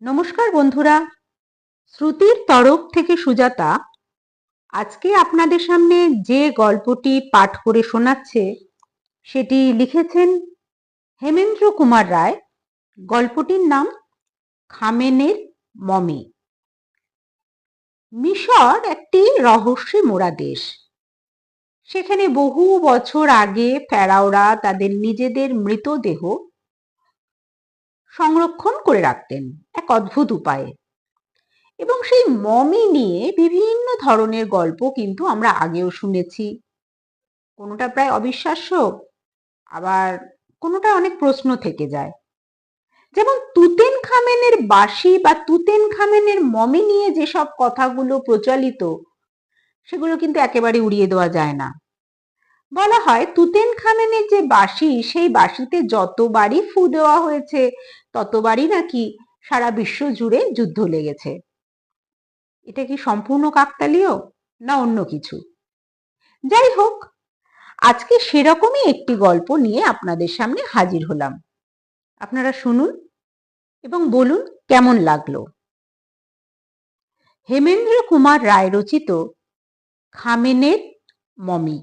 নমস্কার বন্ধুরা, শ্রুতির তরফ থেকে সুজাতা আজকে আপনাদের সামনে যে গল্পটি পাঠ করে শোনাচ্ছে সেটি লিখেছেন হেমেন্দ্র কুমার রায়। গল্পটির নাম খামেনের মমি। মিশর একটি রহস্যে মোড়া দেশ। সেখানে বহু বছর আগে ফেরাওরা তাদের নিজেদের মৃতদেহ সংরক্ষণ করে রাখতেন এক অদ্ভুত উপায়ে, এবং সেই মমি নিয়ে বিভিন্ন ধরনের গল্প কিন্তু আমরা আগেও শুনেছি। কোনোটা প্রায় অবিশ্বাস্য, আবার কোনোটা অনেক প্রশ্ন থেকে যায়। যেমন তুতেন খামেনের বাসি বা তুতেন খামেনের মমি নিয়ে যেসব কথাগুলো প্রচলিত, সেগুলো কিন্তু একেবারে উড়িয়ে দেওয়া যায় না। বলা হয় তুতেন খামেনের যে বাসি, সেই বাসিতে যতবারই ফু দেওয়া হয়েছে ততবারই নাকি সারা বিশ্ব জুড়ে যুদ্ধ লেগেছে। এটা কি সম্পূর্ণ কাকতালীয় না অন্য কিছু? যাই হোক, আজকে সেরকমই একটি গল্প নিয়ে আপনাদের সামনে হাজির হলাম। আপনারা শুনুন এবং বলুন কেমন লাগলো। হেমেন্দ্র কুমার রায় রচিত খামেনের মমি।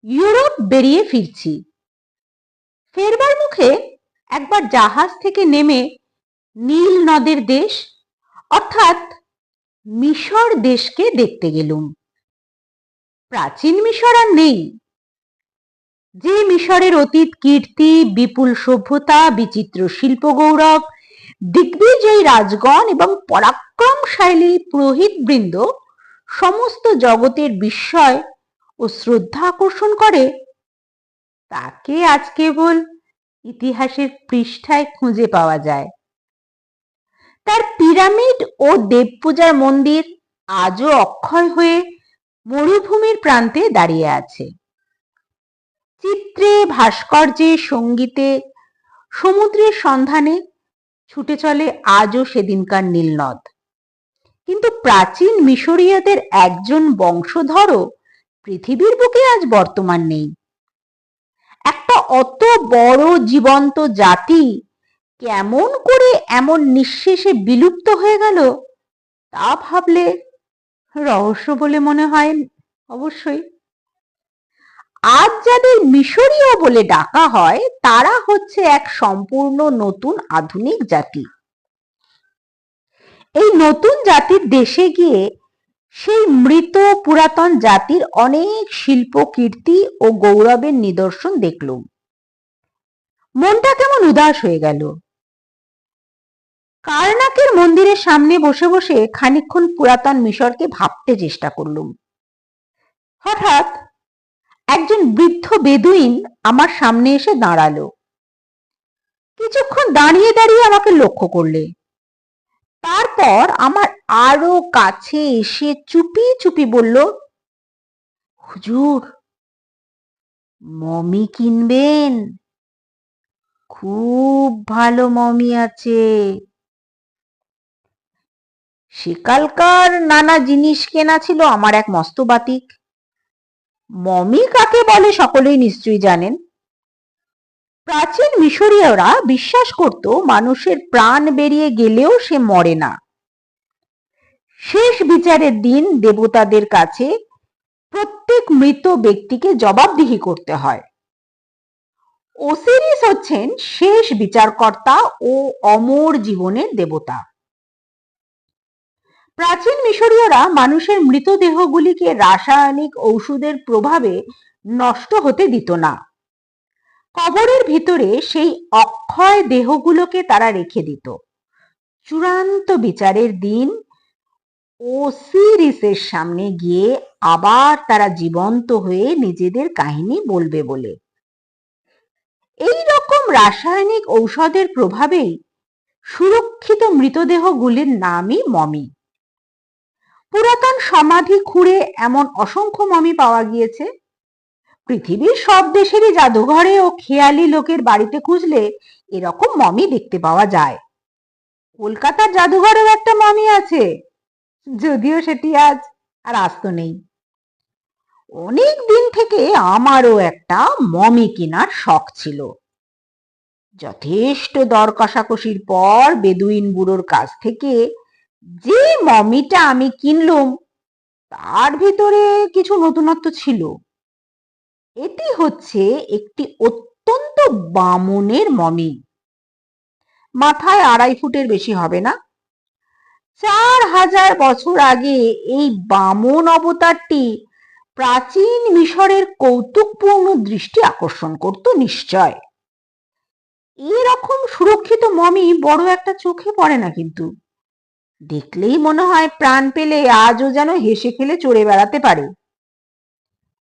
ইউরোপ বেরিয়ে ফিরছি। ফেরবার মুখে একবার জাহাজ থেকে নেমে নীল নদের দেশ অর্থাৎ মিশর দেশকে দেখতে গেলুম। প্রাচীন মিশর আর নেই। যে মিশরের অতীত কীর্তি, বিপুল সভ্যতা, বিচিত্র শিল্প গৌরব, দিগ্বিজয়ী রাজগণ এবং পরাক্রমশালী পুরোহিতবৃন্দ সমস্ত জগতের বিস্ময় ও শ্রদ্ধা আকর্ষণ করে, তাকে আজ কেবল ইতিহাসের পৃষ্ঠায় খুঁজে পাওয়া যায়। তার পিরামিড ও দেবপূজার মন্দির আজও অক্ষয় হয়ে মরুভূমির প্রান্তে দাঁড়িয়ে আছে। চিত্রে, ভাস্কর্যে, সঙ্গীতে, সমুদ্রের সন্ধানে ছুটে চলে আজও সেদিনকার নীলনদ। কিন্তু প্রাচীন মিশরীয়দের একজন বংশধরও পৃথিবীর বুকে আজ বর্তমান নেই। একটা অত বড় জীবন্ত জাতি কেমন করে এমন নিঃশেষে বিলুপ্ত হয়ে গেল, তা ভাবলে রহস্য বলে মনে হয়। অবশ্যই আজ যাদের মিশরীয় বলে ডাকা হয়, তারা হচ্ছে এক সম্পূর্ণ নতুন আধুনিক জাতি। এই নতুন জাতির দেশে গিয়ে সেই মৃত পুরাতন জাতির অনেক শিল্প কীর্তি ও গৌরবের নিদর্শন দেখলুম। মনটা কেমন উদাস হয়ে গেল। কারনাকের মন্দিরের সামনে বসে বসে খানিকক্ষণ পুরাতন মিশরকে ভাবতে চেষ্টা করলুম। হঠাৎ একজন বৃদ্ধ বেদুইন আমার সামনে এসে দাঁড়ালো। কিছুক্ষণ দাঁড়িয়ে দাঁড়িয়ে আমাকে লক্ষ্য করলে। তারপর আমার আরো কাছে এসে চুপি চুপি বলল, হুজুর, মমি কিনবেন? খুব ভালো মমি আছে। সেকালকার নানা জিনিস কেনা ছিল আমার এক মস্ত বাতিক। মমি কাকে বলে সকলেই নিশ্চয়ই জানেন। প্রাচীন মিশরীয়রা বিশ্বাস করত মানুষের প্রাণ বেরিয়ে গেলেও সে মরে না। শেষ বিচারের দিন দেবতাদের কাছে প্রত্যেক মৃত ব্যক্তিকে জবাবদিহি করতে হয়। ওসিরিস হচ্ছেন শেষ বিচারকর্তা ও অমর জীবনের দেবতা। প্রাচীন মিশরীয়রা মানুষের মৃতদেহগুলিকে রাসায়নিক ঔষধের প্রভাবে নষ্ট হতে দিত না। কবরের ভিতরে সেই অক্ষয় দেহগুলোকে তারা রেখে দিত। চূড়ান্ত বিচারের দিন ওসিরিসের সামনে গিয়ে আবার তারা জীবন্ত হয়ে নিজেদের কাহিনী বলবে বলে। এই রকম রাসায়নিক ঔষধের প্রভাবেই সুরক্ষিত মৃতদেহগুলির নামই মমি। পুরাতন সমাধি খুঁড়ে এমন অসংখ্য মমি পাওয়া গিয়েছে। পৃথিবীর সব দেশেরই জাদুঘরে ও খেয়ালি লোকের বাড়িতে খুঁজলে এরকম মমি দেখতে পাওয়া যায়। কলকাতার জাদুঘরেও একটা মমি আছে, যদিও সেটি আজ আর আস্ত নেই। অনেক দিন থেকে আমারও একটা মমি কেনার শখ ছিল। যথেষ্ট দর কষাকষির পর বেদুইন বুড়োর কাছ থেকে যে মমিটা আমি কিনলুম তার ভিতরে কিছু নতুনত্ব ছিল। এটি হচ্ছে একটি অত্যন্ত বামনের মমি। মাথায় 2.5 ফুটের বেশি হবে না। 4000 বছর আগে এই বামন অবতারটি প্রাচীন মিশরের কৌতুকপূর্ণ দৃষ্টি আকর্ষণ করত নিশ্চয়। এরকম সুরক্ষিত মমি বড় একটা চোখে পড়ে না, কিন্তু দেখলেই মনে হয় প্রাণ পেলে আজও যেন হেসে খেলে চড়ে বেড়াতে পারে।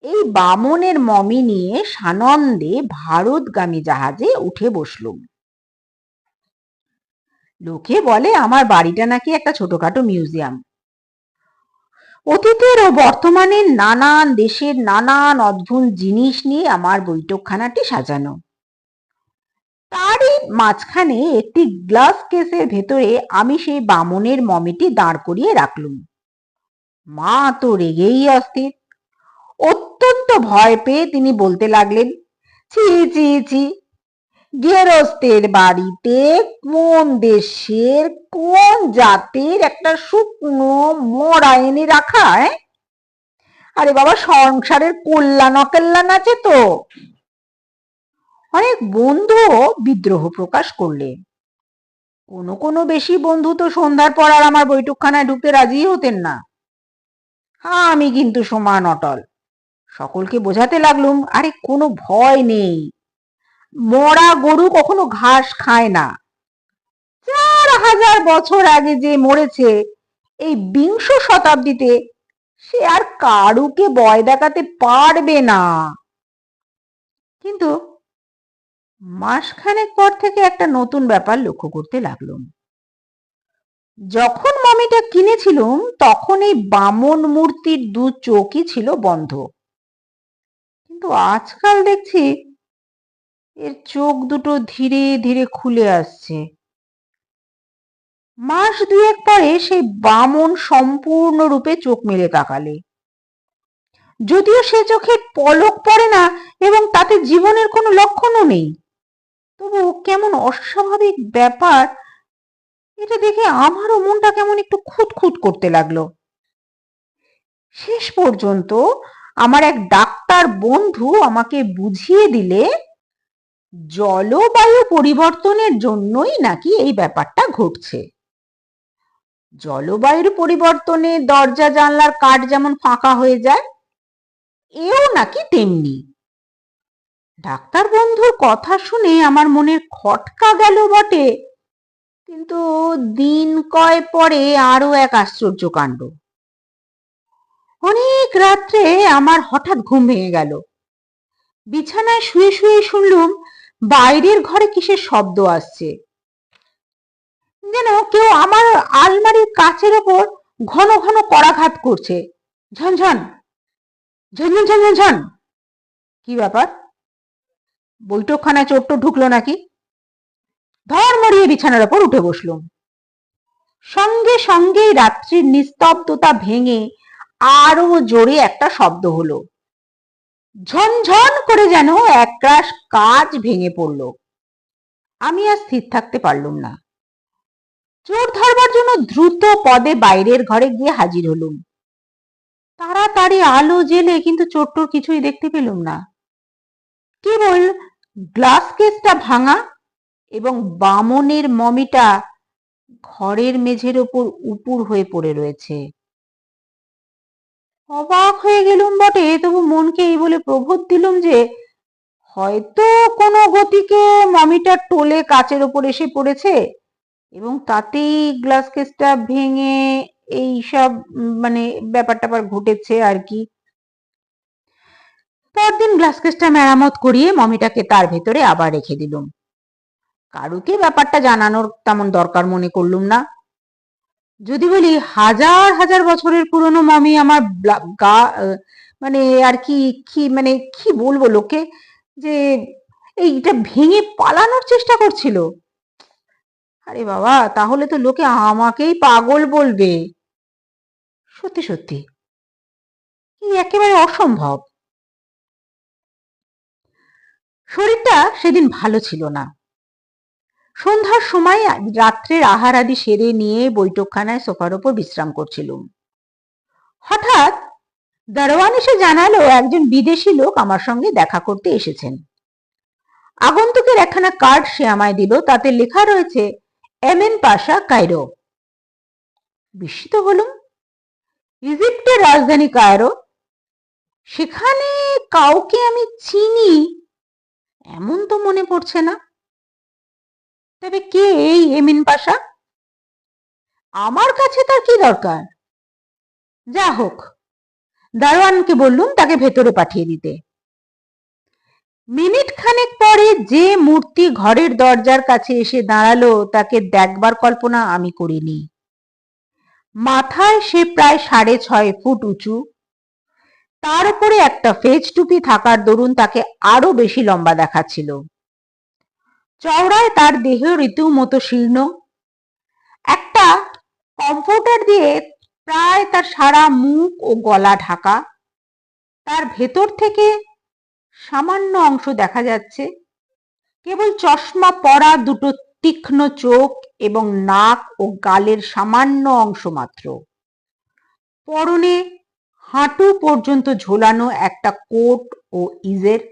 এই বামনের মমি নিয়ে সানন্দে ভারতগামী জাহাজে উঠে বসলুম। লোকে বলে আমার বাড়িটা নাকি একটা ছোটখাটো মিউজিয়াম। অতীতের ও বর্তমানের নানান দেশের নানান অদ্ভুত জিনিস নিয়ে আমার বৈঠকখানাটি সাজানো। তারই মাঝখানে একটি গ্লাস কেসের ভেতরে আমি সেই বামনের মমিটি দাঁড় করিয়ে রাখলুম। মা তো রেগেই অস্থির। অত্যন্ত ভয় পেয়ে তিনি বলতে লাগলেন, ছি ছি ছি, গেরস্তের বাড়িতে কোন দেশের কোন জাতের একটা শুকনো মরা এনে রাখা? আরে বাবা, সংসারের কল্যাণ অকল্যাণ আছে তো। অনেক বন্ধু বিদ্রোহ প্রকাশ করলে। কোনো বেশি বন্ধু তো সন্ধ্যার পর আর আমার বৈঠকখানায় ঢুকতে রাজি হতেন না। আমি কিন্তু সমান অটল। সকলকে বোঝাতে লাগলুম, আরে কোনো ভয় নেই, মরা গরু কখনো ঘাস খায় না। 4000 বছর আগে যে মরেছে এই 20 শতাব্দীতে সে আর কারুকে ভয় দেখাতে পারবে না। কিন্তু মাসখানেক পর থেকে একটা নতুন ব্যাপার লক্ষ্য করতে লাগলুম। যখন মমিটা কিনেছিলুম তখন এই বামন মূর্তির 2 চোখই ছিল বন্ধ, কিন্তু আজকাল দেখছি এর চোখ দুটো ধীরে ধীরে খুলে আসছে। মাস 2 পরে সেই বামন সম্পূর্ণরূপে চোখ মেলে তাকালে। যদিও সে চোখে পলক পড়ে না এবং তাতে জীবনের কোনো লক্ষণও নেই, তবু কেমন অস্বাভাবিক ব্যাপার, এটা দেখে আমারও মনটা কেমন একটু খুঁতখুত করতে লাগলো। শেষ পর্যন্ত আমার এক ডাক্তার বন্ধু আমাকে বুঝিয়ে দিলে জলবায়ু পরিবর্তনের জন্যই নাকি এই ব্যাপারটা ঘটছে। জলবায়ুর পরিবর্তনে দরজা জানলার কাঠ যেমন ফাঁকা হয়ে যায়, এও নাকি তেমনি। ডাক্তার বন্ধুর কথা শুনে আমার মনের খটকা গেল বটে, কিন্তু দিন কয় পরে আরো এক আশ্চর্য কাণ্ড। অনেক রাত্রে আমার হঠাৎ ঘুম ভেঙে গেল। বিছানায় শুয়ে শুয়ে শুনলুম বাইরের ঘরে কিসের শব্দ আসছে, যেন কেউ আমার আলমারির কাচের ওপর ঘন ঘন করাঘাত করছে। ঝনঝন ঝনঝন ঝনঝন ঝন। কি ব্যাপার? বৈঠকখানায় চোর টোর ঢুকলো নাকি? ধর মরিয়ে বিছানার ওপর উঠে বসলুম। সঙ্গে সঙ্গেই রাত্রির নিস্তব্ধতা ভেঙে আরো জোরে একটা শব্দ হলো। ঝনঝন করে যেন একরাশ কাঁচ ভেঙে পড়ল। আমি আর স্থির থাকতে পারলুম না। চোর ধরবার জন্য দ্রুত পদে বাইরের ঘরে গিয়ে হাজির হলুম। তাড়াতাড়ি আলো জেলে কিন্তু চোর টোর কিছুই দেখতে পেলুম না। কেবল গ্লাস কেসটা ভাঙা এবং বামনের মমিটা ঘরের মেঝের ওপর উপুড় হয়ে পড়ে রয়েছে। অবাক হয়ে গেলুম বটে, তবু মনকে এই বলে প্রবোধ দিলুম যে হয়তো কোনো গতিকে মমিটার টোলে কাচের ওপর এসে পড়েছে এবং তাতেই গ্লাস কেসটা ভেঙে এই সব মানে ব্যাপার ট্যাপার ঘটেছে আর কি। পরদিন গ্লাস কেসটা মেরামত করিয়ে মমিটাকে তার ভেতরে আবার রেখে দিলুম। কারুকে ব্যাপারটা জানানোর তেমন দরকার মনে করলুম না। যদি বলি 1000 বছরের পুরনো মমি আমার গা মানে আর কি কি মানে কি বলবো লোকে, যে এইটা ভেঙে পালানোর চেষ্টা করছিল। আরে বাবা, তাহলে তো লোকে আমাকেই পাগল বলবে। সত্যি সত্যি একেবারে অসম্ভব। শরীরটা সেদিন ভালো ছিল না। সন্ধ্যার সময় রাত্রের আহার আদি সেরে নিয়ে বৈঠকখানায় সোফার ওপর বিশ্রাম করছিলুম। হঠাৎ দারোয়ান এসে জানালো একজন বিদেশি লোক আমার সঙ্গে দেখা করতে এসেছেন। আগন্তুকের একখানা কার্ড সে আমায় দিল, তাতে লেখা রয়েছে এমএন পাশা, কায়রো। বিস্মিত হলুম। ইজিপ্টের রাজধানী কায়রো, সেখানে কাউকে আমি চিনি এমন তো মনে পড়ছে না। তবে কে এই এমিন পাশা? আমার কাছে তার কি দরকার? যা হোক, দারোয়ানকে বললুম তাকে ভেতরে পাঠিয়ে দিতে। মিনিট খানেক পরে যে মূর্তি ঘরের দরজার কাছে এসে দাঁড়ালো তাকে দেখবার কল্পনা আমি করিনি। মাথায় সে প্রায় 6.5 ফুট উঁচু, তার উপরে একটা ফেজ টুপি থাকার দরুন তাকে আরো বেশি লম্বা দেখাচ্ছিল। চওড়ায় তার দেহ রীতিমতো শীর্ণ, একটা কমফোর্টার দিয়ে প্রায় তার সারা মুখ ও গলা ঢাকা। তার ভেতর থেকে সামান্য অংশ দেখা যাচ্ছে, কেবল চশমা পরা দুটো তীক্ষ্ণ চোখ এবং নাক ও গালের সামান্য অংশ মাত্র। পরনে হাঁটু পর্যন্ত ঝোলানো একটা কোট ও ইজের।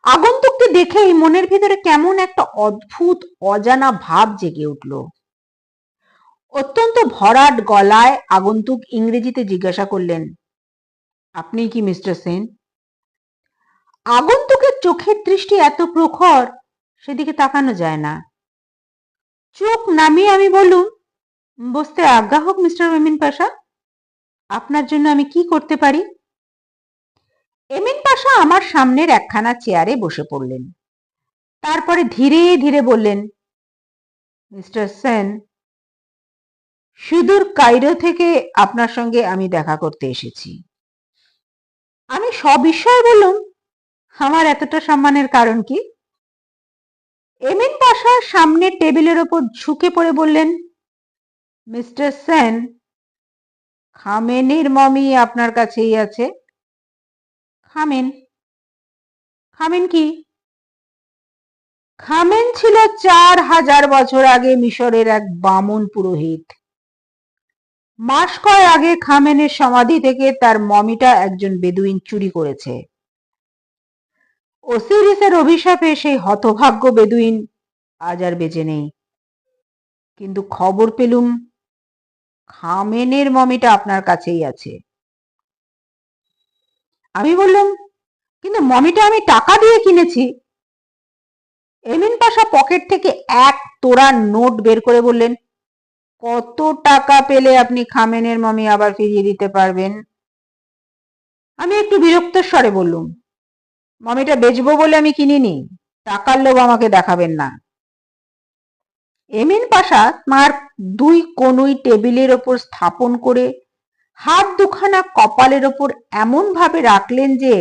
আগন্তুককে দেখেই মনের ভিতরে কেমন একটা অদ্ভুত অজানা ভাব জেগে উঠল। অত্যন্ত ভরাট গলায় আগন্তুক ইংরেজিতে জিজ্ঞাসা করলেন, আপনি কি মিস্টার সেন? আগন্তুকের চোখের দৃষ্টি এত প্রখর, সেদিকে তাকানো যায় না। চোখ নামিয়ে আমি বললুম, বসতে আজ্ঞা হোক মিস্টার এমিন পাশা, আপনার জন্য আমি কি করতে পারি? এমিন পাশা আমার সামনের একখানা চেয়ারে বসে পড়লেন। তারপরে ধীরে ধীরে বললেন, মিস্টার সেন, সুদূর কায়রো থেকে আপনার সঙ্গে আমি দেখা করতে এসেছি। আমি সবিস্ময়ে বললুম, আমার এতটা সম্মানের কারণ কি? এমিন পাশা সামনের টেবিলের ওপর ঝুঁকে পড়ে বললেন, মিস্টার সেন, খামেনির মমি আপনার কাছেই আছে। খামেন? খামেন কি? খামেন ছিল 4000 বছর আগে মিশরের এক বামুন পুরোহিত। মাস কয় আগে খামেনের সমাধি থেকে তার মমিটা একজন বেদুইন চুরি করেছে। ওসিরিসের অভিশাপে সেই হতভাগ্য বেদুইন আজ আর বেঁচে নেই। কিন্তু খবর পেলুম খামেনের মমিটা আপনার কাছেই আছে। আমি বললাম, কিন্তু মমিটা আমি টাকা দিয়ে কিনেছি। এমিন পাশা পকেট থেকে এক তোড়া নোট বের করে বললেন, কত টাকা পেলে আপনি খামেনের মমি আবার ফিরিয়ে দিতে পারবেন? আমি একটু বিরক্ত স্বরে বললুম, মমিটা বেচবো বলে আমি কিনিনি, টাকার লোভ আমাকে দেখাবেন না। এমিন পাশা তাঁর 2 কনুই টেবিলের ওপর স্থাপন করে হাত দুখানা কপালের ওপর এমন ভাবে রাখলেন যে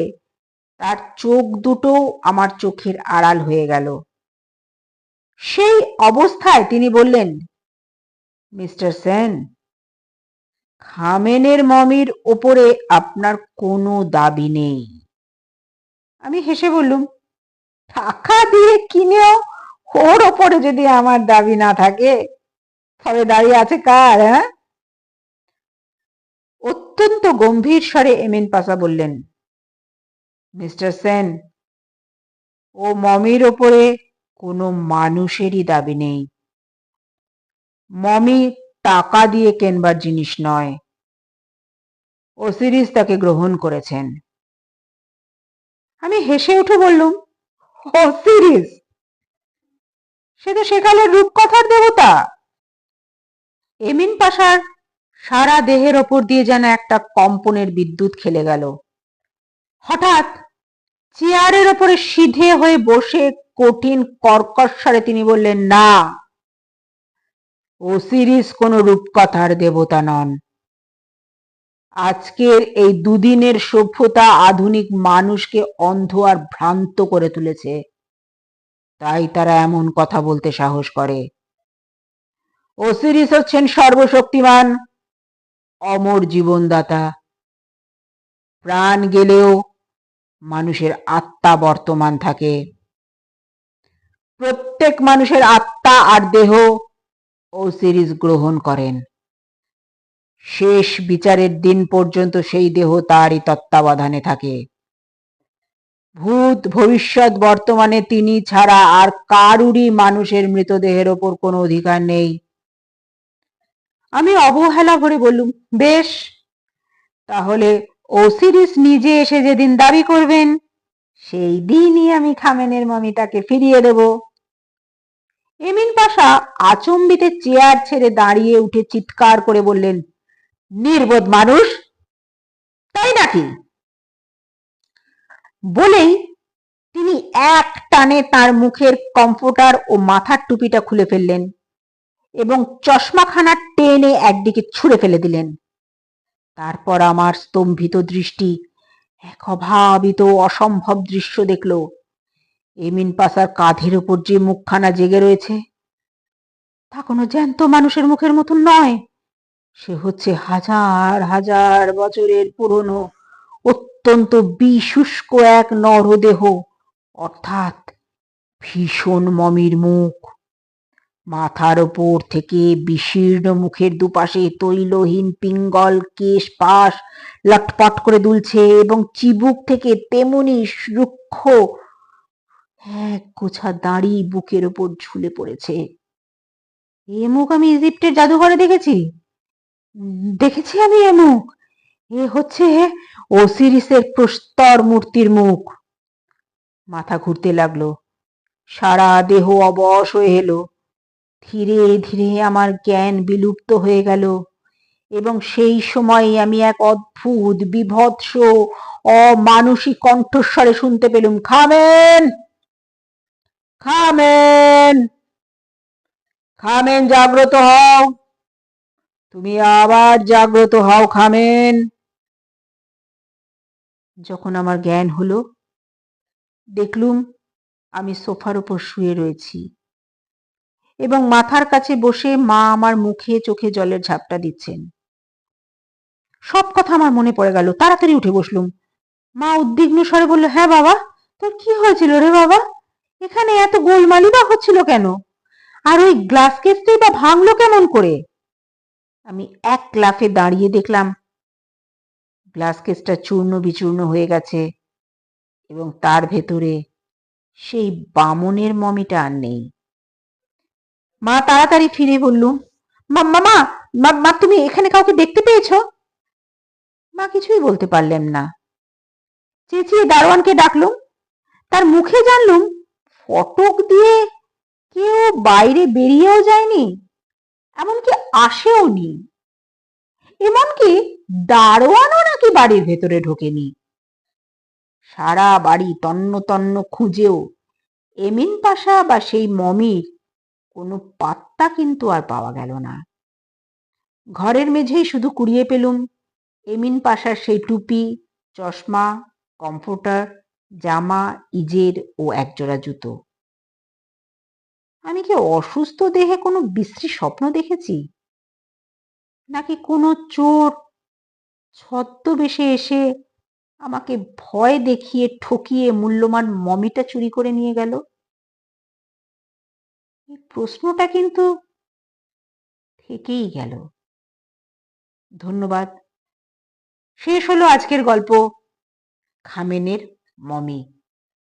তার চোখ দুটো আমার চোখের আড়াল হয়ে গেল। সেই অবস্থায় তিনি বললেন, মিস্টার সেন, খামেনের মমির ওপরে আপনার কোনো দাবি নেই। আমি হেসে বললুম, টাকা দিয়ে কিনেও ওর ওপরে যদি আমার দাবি না থাকে, তবে দাবি আছে কার? হ্যাঁ? অত্যন্ত গম্ভীর স্বরে এমিন পাশা বললেন, মিস্টার সেন, ও মমির ওপরে কোনো মানুষেরই দাবি নেই। মমি টাকা দিয়ে কেনবার জিনিস নয়। ওসিরিস তাকে গ্রহণ করেছেন। আমি হেসে উঠে বললুম, ওসিরিস? সে তো সেকালের রূপকথার দেবতা। এমিন পাশার সারা দেহের ওপর দিয়ে যেন একটা কম্পনের বিদ্যুৎ খেলে গেল। হঠাৎ চেয়ারের ওপরে সিধে হয়ে বসে কঠিন কর্কশ স্বরে তিনি বললেন, না, ওসিরিস কোনো রূপকথার দেবতা নন। আজকের এই দুদিনের সভ্যতা আধুনিক মানুষকে অন্ধ আর ভ্রান্ত করে তুলেছে, তাই তারা এমন কথা বলতে সাহস করে। ওসিরিস হচ্ছেন সর্বশক্তিমান, অমর জীবনদাতা। প্রাণ গেলেও মানুষের আত্মা বর্তমান থাকে। প্রত্যেক মানুষের আত্মা আর দেহ ওসিরিস গ্রহণ করেন। শেষ বিচারের দিন পর্যন্ত সেই দেহ তারই তত্ত্বাবধানে থাকে। ভূত, ভবিষ্যৎ, বর্তমানে তিনি ছাড়া আর কারুরই মানুষের মৃতদেহের ওপর কোনো অধিকার নেই। আমি অবহেলা করে বললুম, বেশ, তাহলে ওসিরিস নিজে এসে যেদিন দাবি করবেন সেই দিনই আমি খামেনের মমিটাকে ফিরিয়ে দেব। এমিন পাশা আচম্বিতে চেয়ার ছেড়ে দাঁড়িয়ে উঠে চিৎকার করে বললেন, নির্বোধ মানুষ, তাই নাকি? বলেই তিনি এক টানে তার মুখের কম্ফোর্টার ও মাথার টুপিটা খুলে ফেললেন এবং চশমাখানা টেনে একদিকে ছুঁড়ে ফেলে দিলেন। তারপর আমার স্তম্ভিত দৃষ্টি এক অভাবিত অসম্ভব দৃশ্য দেখল। এমিন পাশার কাঁধের উপর যে মুখখানা জেগে রয়েছে তা কোনো জ্যান্ত মানুষের মুখের মতন নয়, সে হচ্ছে হাজার হাজার বছরের পুরনো অত্যন্ত বিশুষ্ক এক নরদেহ, অর্থাৎ ভীষণ মমির মুখ। মাথার ওপর থেকে বিশীর্ণ মুখের দুপাশে তৈলহীন পিঙ্গল কেশ পাশ লটপট করে দুলছে এবং চিবুক থেকে তেমনি রুক্ষ এক গোছা দাড়ি বুকের ওপর ঝুলে পড়েছে। এ মুখ আমি ইজিপ্টের জাদুঘরে দেখেছি আমি এ মুখ। এ হচ্ছে ওসিরিসের প্রস্তর মূর্তির মুখ। মাথা ঘুরতে লাগলো, সারা দেহ অবশ হয়ে এলো। ধীরে ধীরে আমার জ্ঞান বিলুপ্ত হয়ে গেল এবং সেই সময় আমি এক অদ্ভুত বিভৎস অমানুষিক কণ্ঠস্বরে শুনতে পেলুম, খামেন, খামেন, খামেন, জাগ্রত হও, তুমি আবার জাগ্রত হও খামেন। যখন আমার জ্ঞান হলো, দেখলুম আমি সোফার উপর শুয়ে রয়েছি এবং মাথার কাছে বসে মা আমার মুখে চোখে জলের ঝাপটা দিচ্ছেন। সব কথা আমার মনে পড়ে গেল। তাড়াতাড়ি উঠে বসলুম। মা উদ্বিগ্ন স্বরে বলল, হ্যাঁ বাবা, তোর কি হয়েছিল রে বাবা? এখানে এত গোলমালি বা হচ্ছিল কেন? আর ওই গ্লাস কেসটাই বা ভাঙলো কেমন করে? আমি এক লাফে দাঁড়িয়ে দেখলাম গ্লাস কেসটা চূর্ণ বিচূর্ণ হয়ে গেছে এবং তার ভেতরে সেই বামনের মমিটা আর নেই। মা তাড়াতাড়ি ফিরে বলল, মামা, মা, তুমি এখানে কাউকে দেখতে পেয়েছো? মা কিছুই বলতে পারলেন না। চেঁচিয়ে দারোয়ানকে ডাকলুম। তার মুখে জানলুম ফটক দিয়ে কেউ বাইরে বেরিয়েও যায়নি, এমনকি আসেও নি, এমনকি দারোয়ানও নাকি বাড়ির ভেতরে ঢোকেনি। সারা বাড়ি তন্ন তন্ন খুঁজেও এমিন পাশা বা সেই মমির কোনো পাত্তা কিন্তু আর পাওয়া গেল না। ঘরের মেঝেই শুধু কুড়িয়ে পেলুম এমিন পাশার সেই টুপি, চশমা, কম্ফোর্টার, জামা, ইজের ও একজোড়া জুতো। আমি কি অসুস্থ দেহে কোনো বিশ্রী স্বপ্ন দেখেছি, নাকি কোনো চোর ছদ্মবেশে এসে আমাকে ভয় দেখিয়ে ঠকিয়ে মূল্যবান মমিটা চুরি করে নিয়ে গেল? এই প্রশ্নটা কিন্তু থেকেই গেল। ধন্যবাদ। শেষ হলো আজকের গল্প, খামেনের মমি।